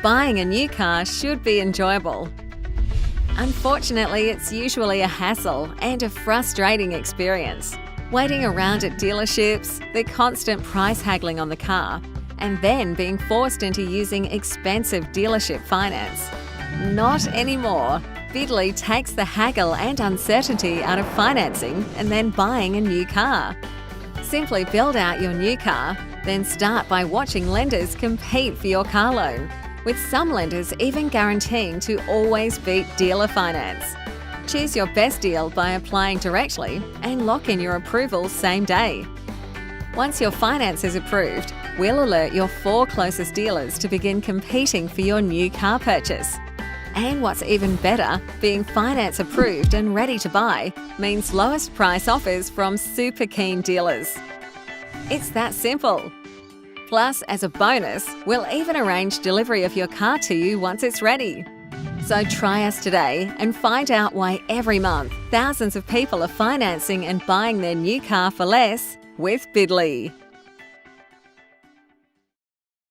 buying a new car should be enjoyable. Unfortunately, it's usually a hassle and a frustrating experience. Waiting around at dealerships, the constant price haggling on the car, and then being forced into using expensive dealership finance. Not anymore. Bidley takes the haggle and uncertainty out of financing and then buying a new car. Simply build out your new car, then start by watching lenders compete for your car loan, with some lenders even guaranteeing to always beat dealer finance. Choose your best deal by applying directly and lock in your approval same day. Once your finance is approved, we'll alert your 4 closest dealers to begin competing for your new car purchase. And what's even better, being finance approved and ready to buy means lowest price offers from super keen dealers. It's that simple. Plus, as a bonus, we'll even arrange delivery of your car to you once it's ready. So try us today and find out why every month thousands of people are financing and buying their new car for less with Bidley.